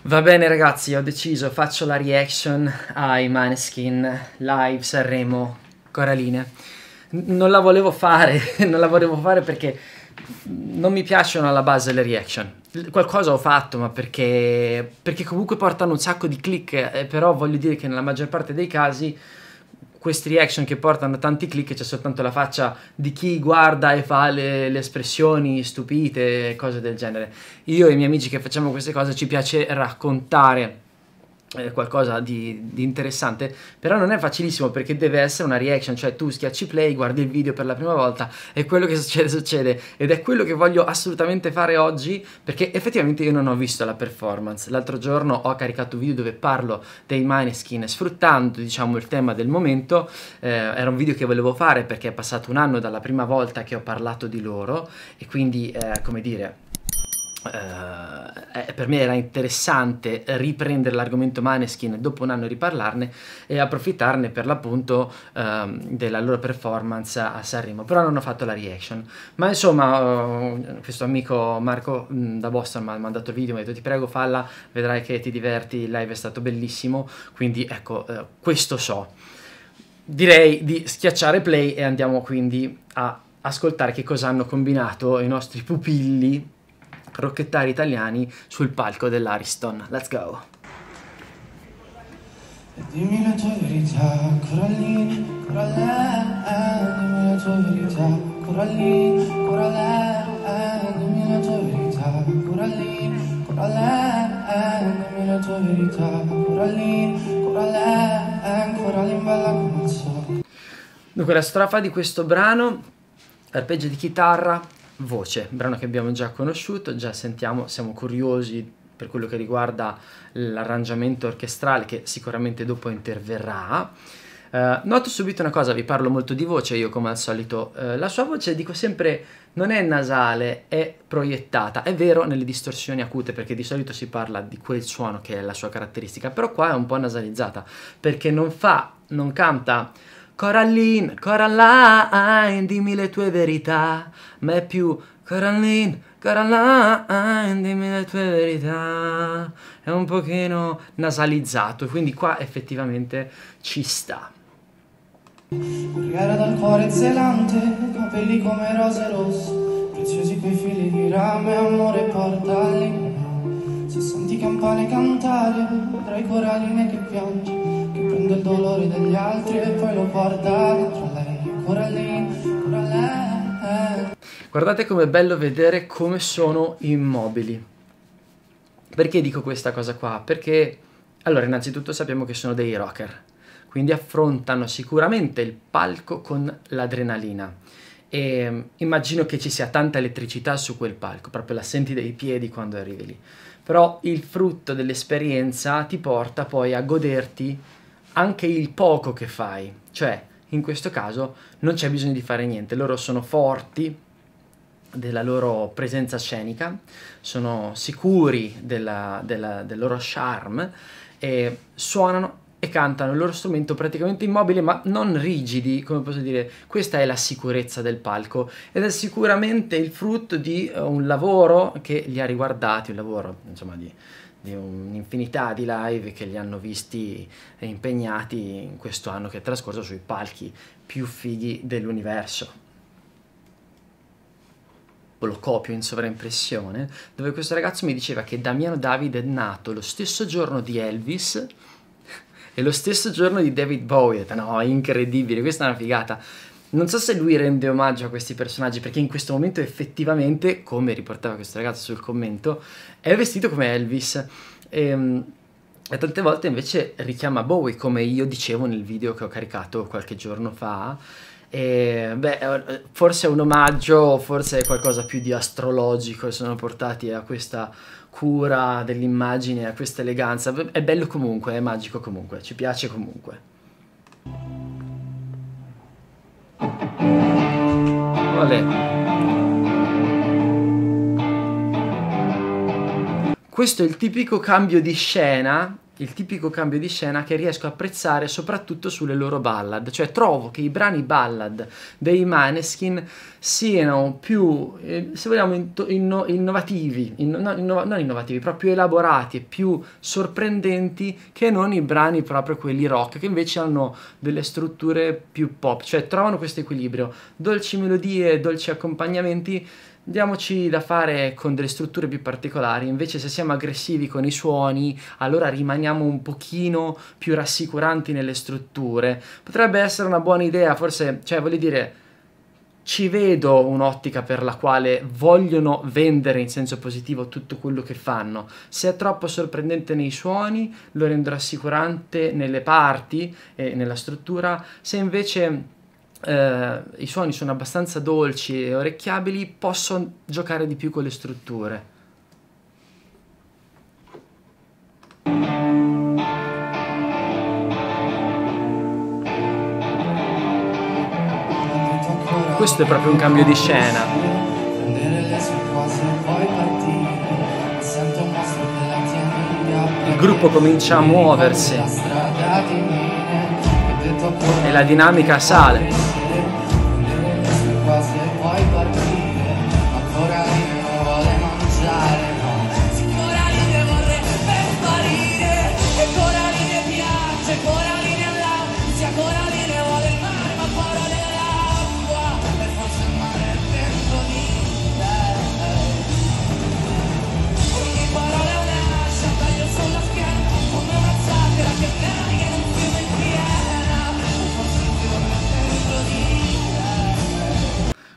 Va bene ragazzi, ho deciso, faccio la reaction ai Maneskin live Sanremo Coraline. Non la volevo fare, non la volevo fare perché non mi piacciono alla base le reaction. Qualcosa ho fatto, ma perché comunque portano un sacco di click, però voglio dire che nella maggior parte dei casi questi reaction che portano tanti click c'è soltanto la faccia di chi guarda e fa le espressioni stupite, cose del genere. Io e i miei amici che facciamo queste cose ci piace raccontare qualcosa di interessante, però non è facilissimo perché deve essere una reaction, cioè tu schiacci play, guardi il video per la prima volta e quello che succede, ed è quello che voglio assolutamente fare oggi, perché effettivamente io non ho visto la performance. L'altro giorno ho caricato un video dove parlo dei Maneskin sfruttando, diciamo, il tema del momento. Era un video che volevo fare perché è passato un anno dalla prima volta che ho parlato di loro e quindi come dire, per me era interessante riprendere l'argomento Maneskin dopo un anno e riparlarne e approfittarne per l'appunto della loro performance a Sanremo, però non ho fatto la reaction. Ma insomma, questo amico Marco da Boston mi ha mandato il video, mi ha detto ti prego falla, vedrai che ti diverti, il live è stato bellissimo, quindi ecco, questo so. Direi di schiacciare play e andiamo quindi a ascoltare che cosa hanno combinato i nostri pupilli rockettari italiani sul palco dell'Ariston. Let's go! Dimmi la tua verità, Coraline, dimmi la tua verità, Coraline, dimmi la tua verità, Coraline, dimmi la tua verità, Coraline, bella come il sole. Dunque, la strofa di questo brano, arpeggio di chitarra, voce, brano che abbiamo già conosciuto, già sentiamo, siamo curiosi per quello che riguarda l'arrangiamento orchestrale che sicuramente dopo interverrà. Noto subito una cosa, vi parlo molto di voce io come al solito, la sua voce, dico sempre, non è nasale, è proiettata, è vero nelle distorsioni acute perché di solito si parla di quel suono che è la sua caratteristica, però qua è un po' nasalizzata perché non canta Coraline, Coraline, dimmi le tue verità, ma è più Coraline, Coraline, dimmi le tue verità. È un pochino nasalizzato, quindi qua effettivamente ci sta. Corriera dal cuore zelante, capelli come rose rosse, preziosi quei fili di rame, amore porta lì. Se senti campane cantare, vedrai Coraline che piange, che prende il dolore degli altri e poi lo porta dentro lei. Coraline, Coraline. Guardate com'è bello vedere come sono immobili. Perché dico questa cosa qua? Perché, allora, innanzitutto sappiamo che sono dei rocker, quindi affrontano sicuramente il palco con l'adrenalina. E immagino che ci sia tanta elettricità su quel palco, proprio la senti dai piedi quando arrivi lì. Però il frutto dell'esperienza ti porta poi a goderti anche il poco che fai, cioè in questo caso non c'è bisogno di fare niente, loro sono forti della loro presenza scenica, sono sicuri del loro charme e suonano e cantano il loro strumento praticamente immobile ma non rigidi, come posso dire. Questa è la sicurezza del palco ed è sicuramente il frutto di un lavoro che li ha riguardati, un lavoro insomma di un'infinità di live che li hanno visti impegnati in questo anno che è trascorso sui palchi più fighi dell'universo. Lo copio in sovraimpressione, dove questo ragazzo mi diceva che Damiano David è nato lo stesso giorno di Elvis e lo stesso giorno di David Bowie. No, incredibile, questa è una figata. Non so se lui rende omaggio a questi personaggi, perché in questo momento effettivamente, come riportava questo ragazzo sul commento, è vestito come Elvis e tante volte invece richiama Bowie, come io dicevo nel video che ho caricato qualche giorno fa. E beh, forse è un omaggio, forse è qualcosa più di astrologico, sono portati a questa cura dell'immagine, a questa eleganza. È bello comunque, è magico comunque, ci piace comunque. Olè. Questo è il tipico cambio di scena il tipico cambio di scena che riesco a apprezzare soprattutto sulle loro ballad, cioè trovo che i brani ballad dei Maneskin siano più, se vogliamo, innovativi, non innovativi, proprio elaborati e più sorprendenti che non i brani proprio quelli rock, che invece hanno delle strutture più pop, cioè trovano questo equilibrio, dolci melodie, dolci accompagnamenti. Diamoci da fare con delle strutture più particolari, invece se siamo aggressivi con i suoni, allora rimaniamo un pochino più rassicuranti nelle strutture. Potrebbe essere una buona idea, forse, cioè voglio dire, ci vedo un'ottica per la quale vogliono vendere in senso positivo tutto quello che fanno. Se è troppo sorprendente nei suoni, lo rendo rassicurante nelle parti e nella struttura, se invece i suoni sono abbastanza dolci e orecchiabili, posso giocare di più con le strutture. Questo è proprio un cambio di scena. Il gruppo comincia a muoversi e la dinamica sale.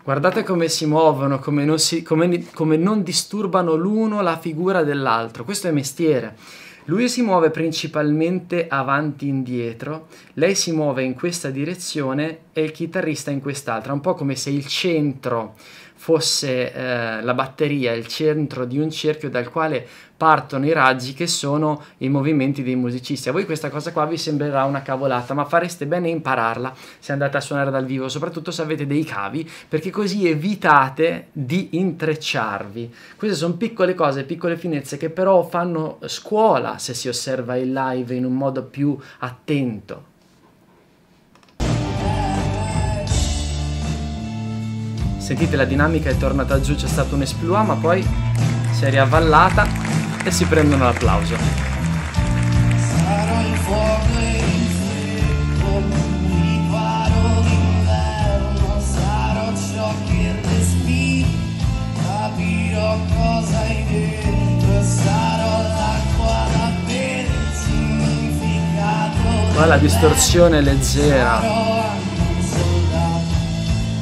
Guardate come si muovono, come non disturbano l'uno la figura dell'altro. Questo è mestiere. Lui si muove principalmente avanti e indietro, lei si muove in questa direzione e il chitarrista in quest'altra, un po' come se il centro fosse la batteria, il centro di un cerchio dal quale partono i raggi che sono i movimenti dei musicisti. A voi questa cosa qua vi sembrerà una cavolata, ma fareste bene a impararla se andate a suonare dal vivo, soprattutto se avete dei cavi, perché così evitate di intrecciarvi. Queste sono piccole cose, piccole finezze che però fanno scuola se si osserva il live in un modo più attento. Sentite, la dinamica è tornata giù, c'è stato un esploit, ma poi si è riavvallata e si prendono l'applauso. Sarò il fuoco e il freddo, riparo d'inverno, sarò ciò che respiri, capirò cosa hai dentro, sarò l'acqua da bere, il significato. Qua la distorsione è leggera. Sarò anche un soldato,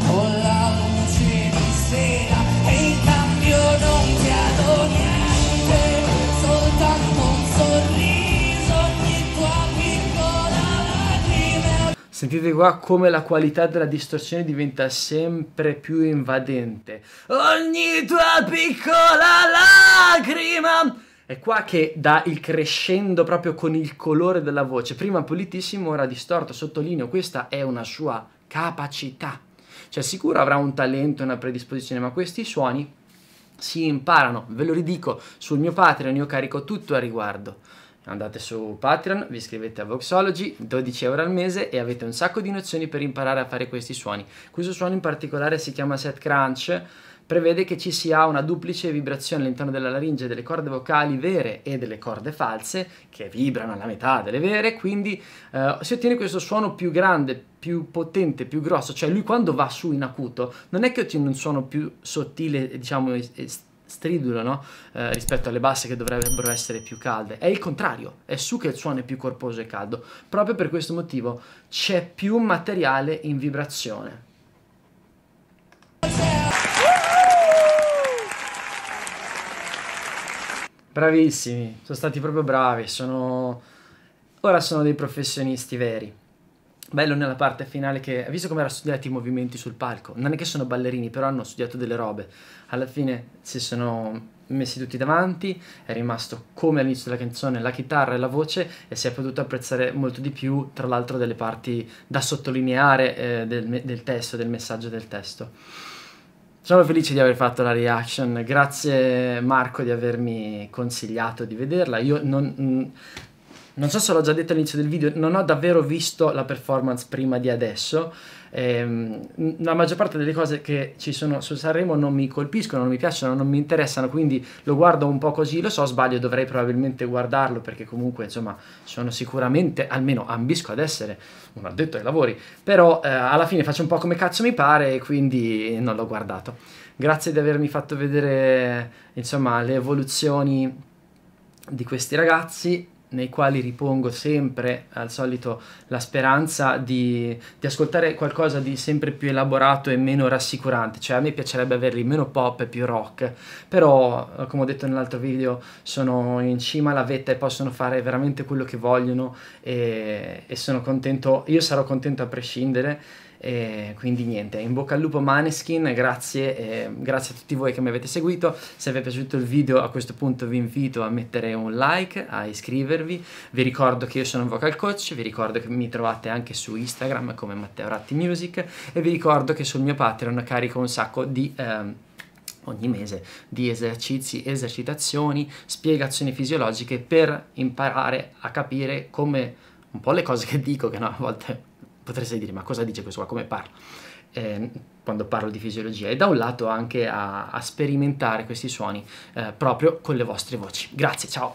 con la luce di sera, e in cambio non chiedo niente, soltanto un sorriso, ogni tua piccola lacrima. Sentite qua come la qualità della distorsione diventa sempre più invadente. Ogni tua piccola lacrima! È qua che dà il crescendo proprio con il colore della voce. Prima pulitissimo, ora distorto, sottolineo, questa è una sua capacità. Cioè sicuro avrà un talento e una predisposizione, ma questi suoni si imparano. Ve lo ridico, sul mio Patreon io carico tutto a riguardo. Andate su Patreon, vi iscrivete a Voxology, 12 euro al mese e avete un sacco di nozioni per imparare a fare questi suoni. Questo suono in particolare si chiama Set Crunch, prevede che ci sia una duplice vibrazione all'interno della laringe delle corde vocali vere e delle corde false che vibrano alla metà delle vere, quindi si ottiene questo suono più grande, più potente, più grosso. Cioè lui quando va su in acuto non è che ottiene un suono più sottile, diciamo stridulo, no? Rispetto alle basse che dovrebbero essere più calde. È il contrario, è su che il suono è più corposo e caldo. Proprio per questo motivo c'è più materiale in vibrazione. Bravissimi, sono stati proprio bravi, ora sono dei professionisti veri. Bello nella parte finale che, visto come erano studiati i movimenti sul palco, non è che sono ballerini, però hanno studiato delle robe. Alla fine si sono messi tutti davanti, è rimasto come all'inizio della canzone la chitarra e la voce e si è potuto apprezzare molto di più, tra l'altro, delle parti da sottolineare del testo, del messaggio del testo. Sono felice di aver fatto la reaction, grazie Marco di avermi consigliato di vederla. Io non Non so se l'ho già detto all'inizio del video, non ho davvero visto la performance prima di adesso. La maggior parte delle cose che ci sono su Sanremo non mi colpiscono, non mi piacciono, non mi interessano, quindi lo guardo un po' così. Lo so, sbaglio, dovrei probabilmente guardarlo, perché comunque insomma sono sicuramente, almeno ambisco ad essere un addetto ai lavori, però alla fine faccio un po' come cazzo mi pare e quindi non l'ho guardato. Grazie di avermi fatto vedere insomma le evoluzioni di questi ragazzi, nei quali ripongo sempre al solito la speranza di ascoltare qualcosa di sempre più elaborato e meno rassicurante. Cioè, a me piacerebbe averli meno pop e più rock, però come ho detto nell'altro video sono in cima alla vetta e possono fare veramente quello che vogliono, e sono contento, io sarò contento a prescindere. E quindi niente, in bocca al lupo Maneskin, grazie a tutti voi che mi avete seguito. Se vi è piaciuto il video, a questo punto vi invito a mettere un like, a iscrivervi. Vi ricordo che io sono un vocal coach, vi ricordo che mi trovate anche su Instagram come Matteo Ratti Music, e vi ricordo che sul mio Patreon carico un sacco di ogni mese di esercizi, esercitazioni, spiegazioni fisiologiche per imparare a capire come un po' le cose che dico, che no, a volte potreste dire ma cosa dice questo qua, come parla quando parlo di fisiologia, e da un lato anche a sperimentare questi suoni proprio con le vostre voci. Grazie, ciao!